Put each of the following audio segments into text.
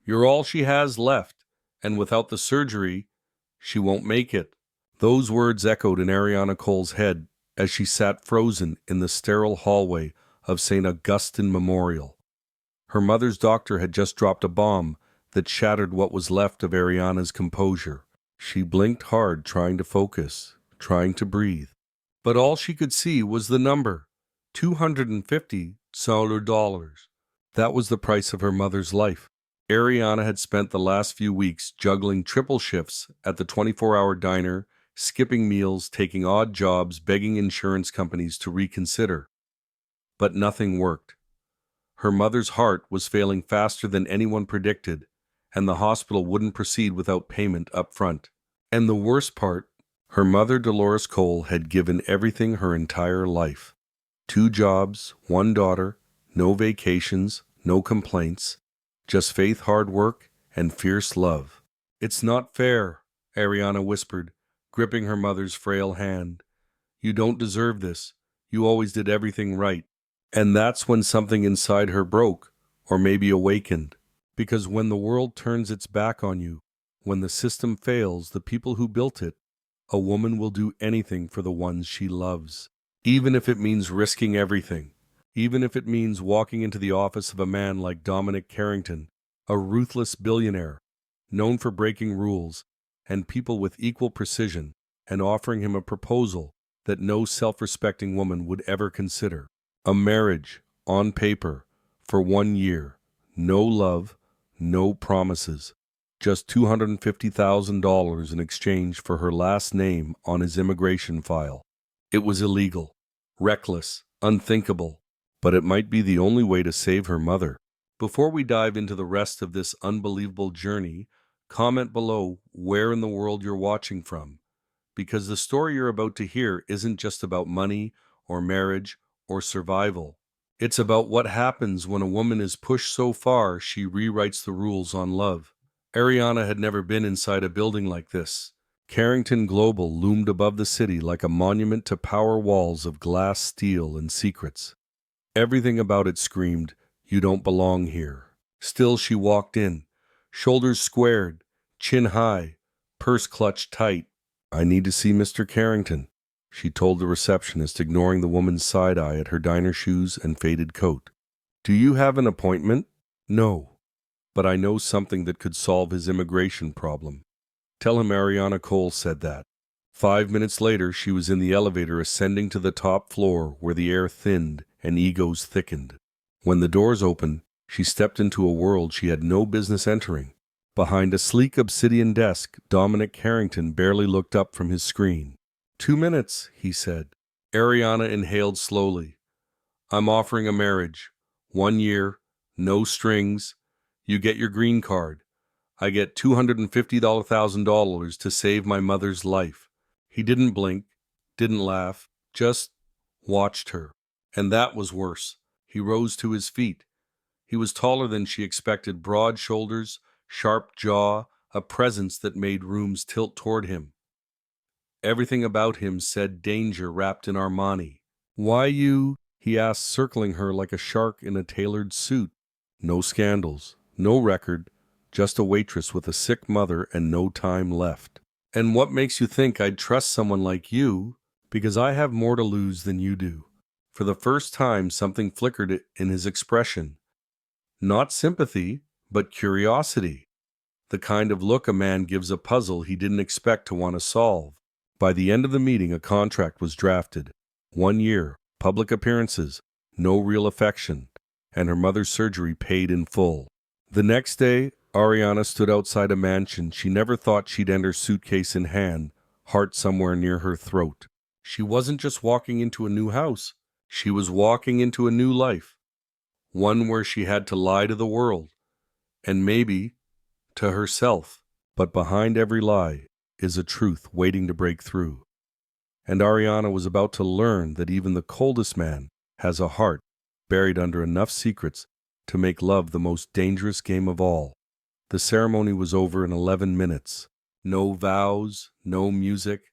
You're all she has left, and without the surgery, she won't make it." Those words echoed in Ariana Cole's head as she sat frozen in the sterile hallway of St. Augustine Memorial. Her mother's doctor had just dropped a bomb that shattered what was left of Ariana's composure. She blinked hard, trying to focus, trying to breathe. But all she could see was the number, $250. That was the price of her mother's life. Ariana had spent the last few weeks juggling triple shifts at the 24-hour diner, skipping meals, taking odd jobs, begging insurance companies to reconsider. But nothing worked. Her mother's heart was failing faster than anyone predicted, and the hospital wouldn't proceed without payment up front. And the worst part, her mother, Dolores Cole, had given everything her entire life. 2 jobs, 1 daughter, no vacations, no complaints, just faith, hard work, and fierce love. "It's not fair," Ariana whispered, gripping her mother's frail hand. "You don't deserve this. You always did everything right." And that's when something inside her broke, or maybe awakened. Because when the world turns its back on you, when the system fails the people who built it, a woman will do anything for the ones she loves. Even if it means risking everything. Even if it means walking into the office of a man like Dominic Carrington, a ruthless billionaire, known for breaking rules, and people with equal precision, and offering him a proposal that no self-respecting woman would ever consider. A marriage, on paper, for 1 year. No love, no promises. Just $250,000 in exchange for her last name on his immigration file. It was illegal, reckless, unthinkable, but it might be the only way to save her mother. Before we dive into the rest of this unbelievable journey, comment below where in the world you're watching from, because the story you're about to hear isn't just about money or marriage or survival. It's about what happens when a woman is pushed so far she rewrites the rules on love. Ariana had never been inside a building like this. Carrington Global loomed above the city like a monument to power walls of glass, steel, and secrets. Everything about it screamed, "You don't belong here." Still, she walked in, shoulders squared, chin high, purse clutched tight. "I need to see Mr. Carrington," she told the receptionist, ignoring the woman's side eye at her diner shoes and faded coat. "Do you have an appointment?" "No, but I know something that could solve his immigration problem." "Tell him Ariana Cole said that." 5 minutes later, she was in the elevator ascending to the top floor where the air thinned and egos thickened. When the doors opened, she stepped into a world she had no business entering. Behind a sleek obsidian desk, Dominic Carrington barely looked up from his screen. "2 minutes," he said. Ariana inhaled slowly. "I'm offering a marriage. 1 year, no strings. You get your green card. I get $250,000 to save my mother's life." He didn't blink, didn't laugh, just watched her. And that was worse. He rose to his feet. He was taller than she expected, broad shoulders, sharp jaw, a presence that made rooms tilt toward him. Everything about him said danger wrapped in Armani. "Why you?" he asked, circling her like a shark in a tailored suit. No scandals, no record, just a waitress with a sick mother and no time left. "And what makes you think I'd trust someone like you?" "Because I have more to lose than you do." For the first time, something flickered in his expression. Not sympathy, but curiosity. The kind of look a man gives a puzzle he didn't expect to want to solve. By the end of the meeting, a contract was drafted. 1 year, public appearances, no real affection, and her mother's surgery paid in full. The next day, Ariana stood outside a mansion she never thought she'd enter, suitcase in hand, heart somewhere near her throat. She wasn't just walking into a new house. She was walking into a new life. One where she had to lie to the world, and maybe to herself. But behind every lie is a truth waiting to break through. And Ariana was about to learn that even the coldest man has a heart buried under enough secrets to make love the most dangerous game of all. The ceremony was over in 11 minutes. No vows, no music,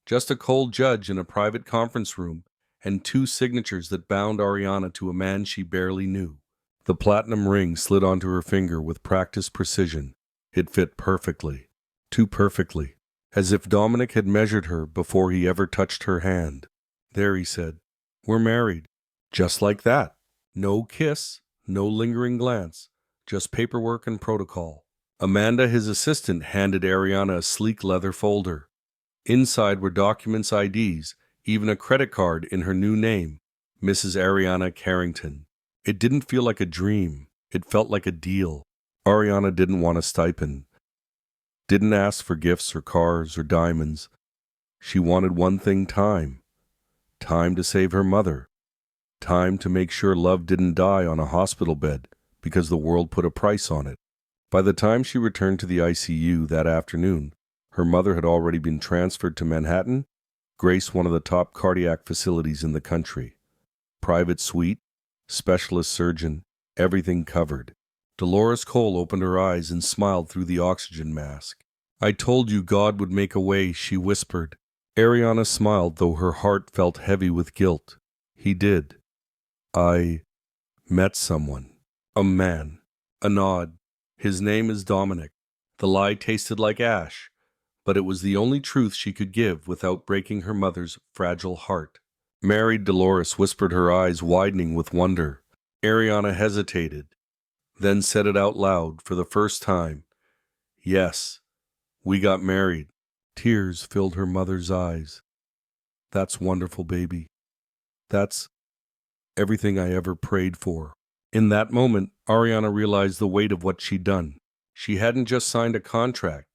just a cold judge in a private conference room and 2 signatures that bound Ariana to a man she barely knew. The platinum ring slid onto her finger with practiced precision. It fit perfectly. Too perfectly. As if Dominic had measured her before he ever touched her hand. There, he said. We're married. Just like that. No kiss, no lingering glance. Just paperwork and protocol. Amanda, his assistant, handed Ariana a sleek leather folder. Inside were documents, IDs, even a credit card in her new name, Mrs. Ariana Carrington. It didn't feel like a dream. It felt like a deal. Ariana didn't want a stipend. Didn't ask for gifts or cars or diamonds. She wanted one thing: time. Time to save her mother. Time to make sure love didn't die on a hospital bed because the world put a price on it. By the time she returned to the ICU that afternoon, her mother had already been transferred to Manhattan, Grace, one of the top cardiac facilities in the country. Private suite, specialist surgeon, everything covered. Dolores Cole opened her eyes and smiled through the oxygen mask. I told you God would make a way, she whispered. Ariana smiled, though her heart felt heavy with guilt. He did. I met someone. A man. A nod. His name is Dominic. The lie tasted like ash, but it was the only truth she could give without breaking her mother's fragile heart. Married, Dolores whispered, her eyes widening with wonder. Ariana hesitated, then said it out loud for the first time. Yes, we got married. Tears filled her mother's eyes. That's wonderful, baby. That's everything I ever prayed for. In that moment, Ariana realized the weight of what she'd done. She hadn't just signed a contract.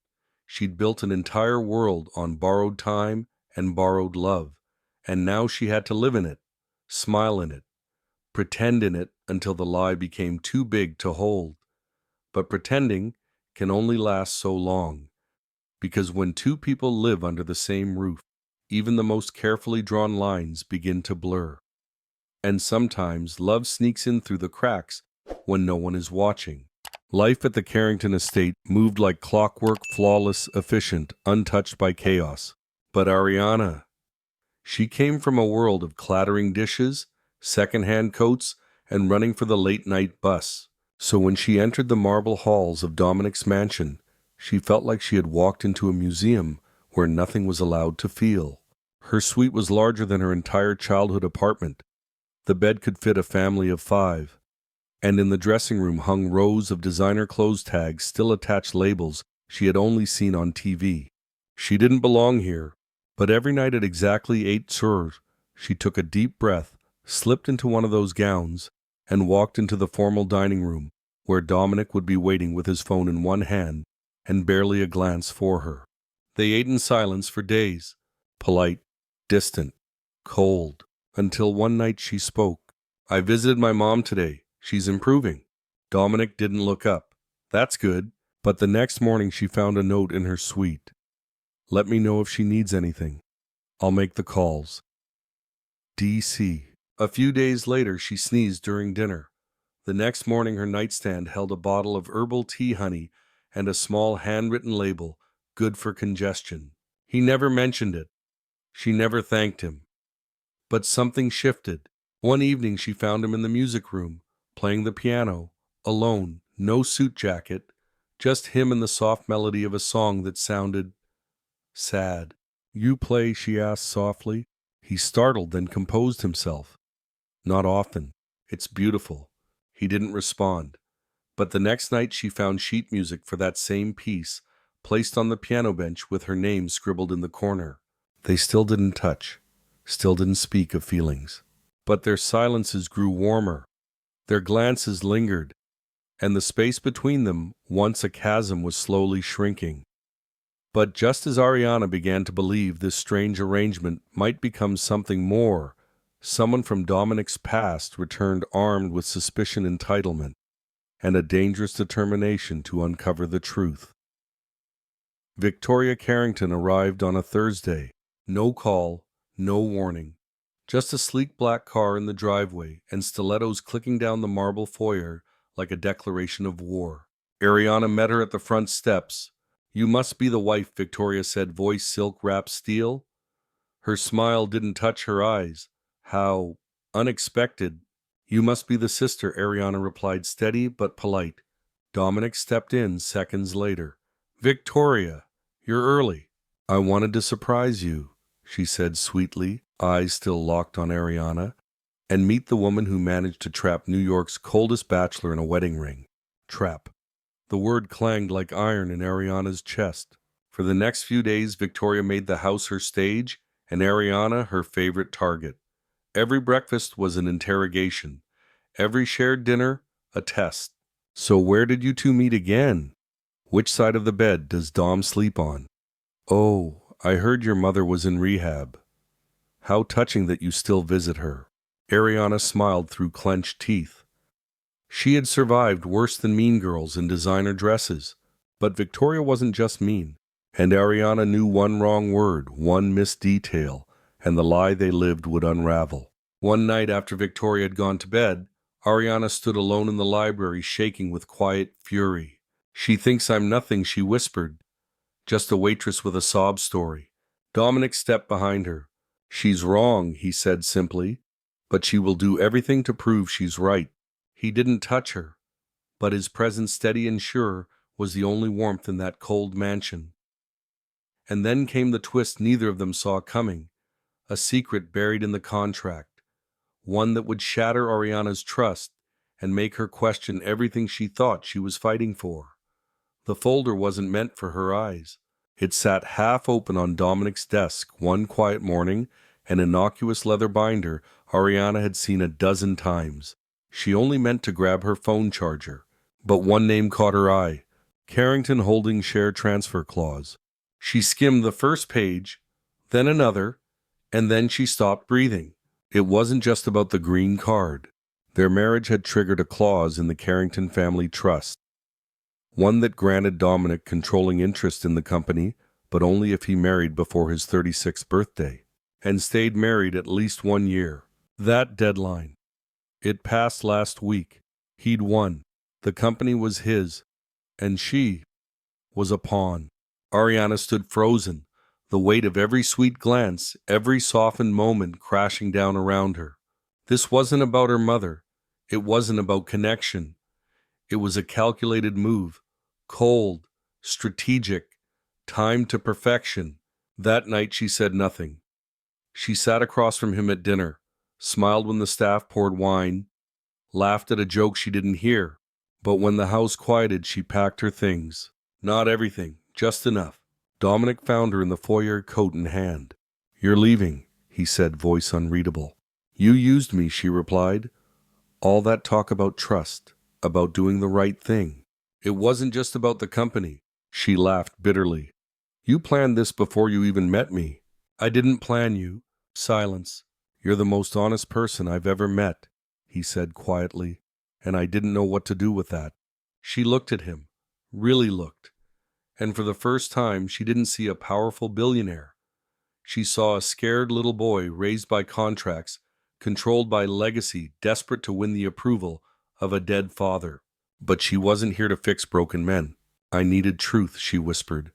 She'd built an entire world on borrowed time and borrowed love. And now she had to live in it, smile in it, pretend in it until the lie became too big to hold. But pretending can only last so long, because when two people live under the same roof, even the most carefully drawn lines begin to blur. And sometimes love sneaks in through the cracks when no one is watching. Life at the Carrington estate moved like clockwork, flawless, efficient, untouched by chaos. But Ariana, she came from a world of clattering dishes, second-hand coats, and running for the late-night bus. So when she entered the marble halls of Dominic's mansion, she felt like she had walked into a museum where nothing was allowed to feel. Her suite was larger than her entire childhood apartment. The bed could fit a family of 5. And in the dressing room hung rows of designer clothes tags, still attached labels she had only seen on TV. She didn't belong here, but every night at exactly 8:00, she took a deep breath, slipped into one of those gowns, and walked into the formal dining room, where Dominic would be waiting with his phone in one hand and barely a glance for her. They ate in silence for days, polite, distant, cold, until one night she spoke. I visited my mom today. She's improving. Dominic didn't look up. That's good. But the next morning she found a note in her suite. Let me know if she needs anything. I'll make the calls. DC. A few days later she sneezed during dinner. The next morning her nightstand held a bottle of herbal tea honey and a small handwritten label, good for congestion. He never mentioned it. She never thanked him. But something shifted. One evening she found him in the music room, playing the piano, alone, no suit jacket, just him and the soft melody of a song that sounded sad. You play? She asked softly. He startled, then composed himself. Not often. It's beautiful. He didn't respond. But the next night she found sheet music for that same piece, placed on the piano bench with her name scribbled in the corner. They still didn't touch, still didn't speak of feelings. But their silences grew warmer. Their glances lingered, and the space between them, once a chasm, was slowly shrinking. But just as Ariana began to believe this strange arrangement might become something more, someone from Dominic's past returned armed with suspicion, entitlement, and a dangerous determination to uncover the truth. Victoria Carrington arrived on a Thursday. No call, no warning. Just a sleek black car in the driveway and stilettos clicking down the marble foyer like a declaration of war. Ariana met her at the front steps. You must be the wife, Victoria said, voice silk-wrapped steel. Her smile didn't touch her eyes. How unexpected. You must be the sister, Ariana replied, steady but polite. Dominic stepped in seconds later. Victoria, you're early. I wanted to surprise you, she said sweetly, eyes still locked on Ariana. And meet the woman who managed to trap New York's coldest bachelor in a wedding ring. Trap. The word clanged like iron in Ariana's chest. For the next few days, Victoria made the house her stage and Ariana her favorite target. Every breakfast was an interrogation. Every shared dinner, a test. So where did you two meet again? Which side of the bed does Dom sleep on? Oh, I heard your mother was in rehab. How touching that you still visit her. Ariana smiled through clenched teeth. She had survived worse than mean girls in designer dresses, but Victoria wasn't just mean. And Ariana knew one wrong word, one missed detail, and the lie they lived would unravel. One night after Victoria had gone to bed, Ariana stood alone in the library, shaking with quiet fury. She thinks I'm nothing, she whispered. Just a waitress with a sob story. Dominic stepped behind her. She's wrong, he said simply, but she will do everything to prove she's right. He didn't touch her, but his presence, steady and sure, was the only warmth in that cold mansion. And then came the twist neither of them saw coming, a secret buried in the contract, one that would shatter Ariana's trust and make her question everything she thought she was fighting for. The folder wasn't meant for her eyes. It sat half open on Dominic's desk one quiet morning, an innocuous leather binder Ariana had seen a dozen times. She only meant to grab her phone charger. But one name caught her eye, Carrington Holdings Share Transfer Clause. She skimmed the first page, then another, and then she stopped breathing. It wasn't just about the green card. Their marriage had triggered a clause in the Carrington family trust, one that granted Dominic controlling interest in the company, but only if he married before his 36th birthday, and stayed married at least 1 year. That deadline. It passed last week. He'd won. The company was his, and she was a pawn. Ariana stood frozen, the weight of every sweet glance, every softened moment crashing down around her. This wasn't about her mother. It wasn't about connection. It was a calculated move, cold, strategic, timed to perfection. That night she said nothing. She sat across from him at dinner, smiled when the staff poured wine, laughed at a joke she didn't hear. But when the house quieted, she packed her things. Not everything, just enough. Dominic found her in the foyer, coat in hand. You're leaving, he said, voice unreadable. You used me, she replied. All that talk about trust, about doing the right thing. It wasn't just about the company. She laughed bitterly. You planned this before you even met me. I didn't plan you. Silence. You're the most honest person I've ever met, he said quietly, and I didn't know what to do with that. She looked at him, really looked, and for the first time she didn't see a powerful billionaire. She saw a scared little boy raised by contracts, controlled by legacy, desperate to win the approval of a dead father. But she wasn't here to fix broken men. I needed truth, she whispered,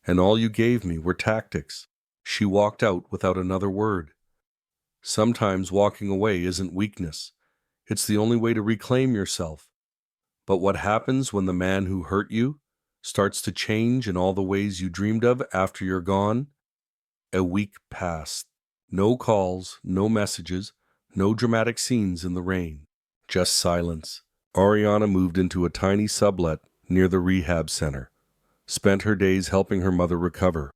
and all you gave me were tactics. She walked out without another word. Sometimes walking away isn't weakness. It's the only way to reclaim yourself. But what happens when the man who hurt you starts to change in all the ways you dreamed of after you're gone? A week passed. No calls, no messages, no dramatic scenes in the rain. Just silence. Ariana moved into a tiny sublet near the rehab center. Spent her days helping her mother recover.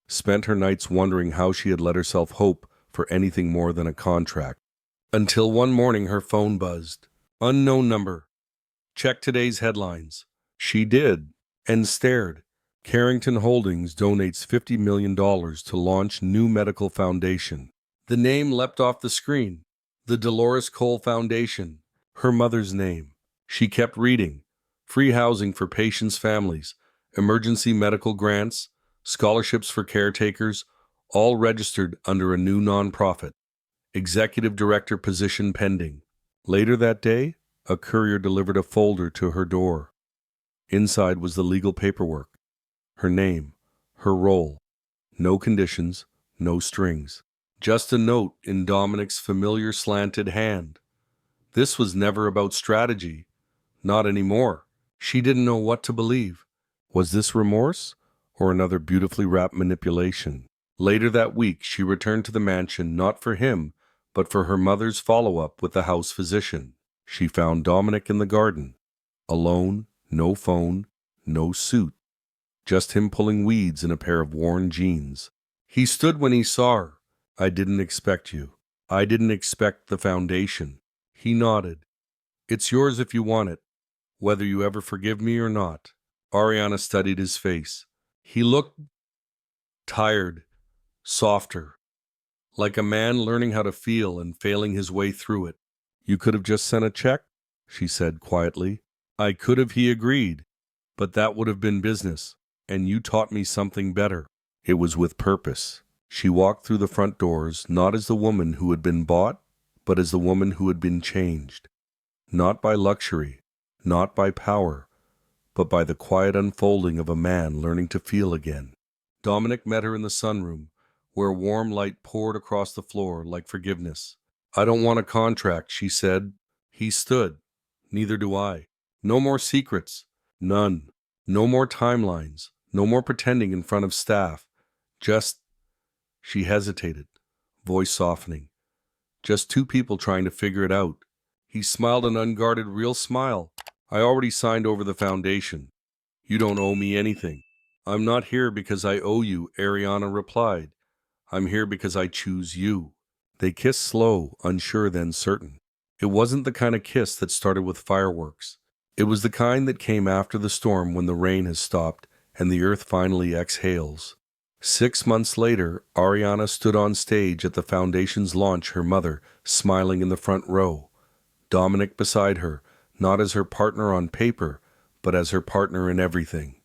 Spent her nights wondering how she had let herself hope for anything more than a contract. Until one morning her phone buzzed. Unknown number. Check today's headlines. She did, and stared. Carrington Holdings donates $50 million to launch new medical foundation. The name leapt off the screen. The Dolores Cole Foundation. Her mother's name. She kept reading. Free housing for patients' families, emergency medical grants, scholarships for caretakers, all registered under a new nonprofit. Executive director position pending. Later that day, a courier delivered a folder to her door. Inside was the legal paperwork. Her name, her role. No conditions, no strings. Just a note in Dominic's familiar slanted hand. This was never about strategy. Not anymore. She didn't know what to believe. Was this remorse or another beautifully wrapped manipulation? Later that week, she returned to the mansion not for him, but for her mother's follow-up with the house physician. She found Dominic in the garden, alone, no phone, no suit, just him pulling weeds in a pair of worn jeans. He stood when he saw her. I didn't expect you. I didn't expect the foundation. He nodded. It's yours if you want it, whether you ever forgive me or not. Ariana studied his face. He looked tired, softer, like a man learning how to feel and failing his way through it. You could have just sent a check, she said quietly. I could have, he agreed, but that would have been business, and you taught me something better. It was with purpose. She walked through the front doors, not as the woman who had been bought, but as the woman who had been changed. Not by luxury, not by power, but by the quiet unfolding of a man learning to feel again. Dominic met her in the sunroom, where warm light poured across the floor like forgiveness. I don't want a contract, she said. He stood. Neither do I. No more secrets. None. No more timelines. No more pretending in front of staff. Just, she hesitated, voice softening. Just two people trying to figure it out. He smiled an unguarded, real smile. I already signed over the foundation. You don't owe me anything. I'm not here because I owe you, Ariana replied. I'm here because I choose you. They kissed slow, unsure then certain. It wasn't the kind of kiss that started with fireworks. It was the kind that came after the storm when the rain has stopped and the earth finally exhales. 6 months later, Ariana stood on stage at the foundation's launch, her mother smiling in the front row. Dominic beside her, not as her partner on paper, but as her partner in everything.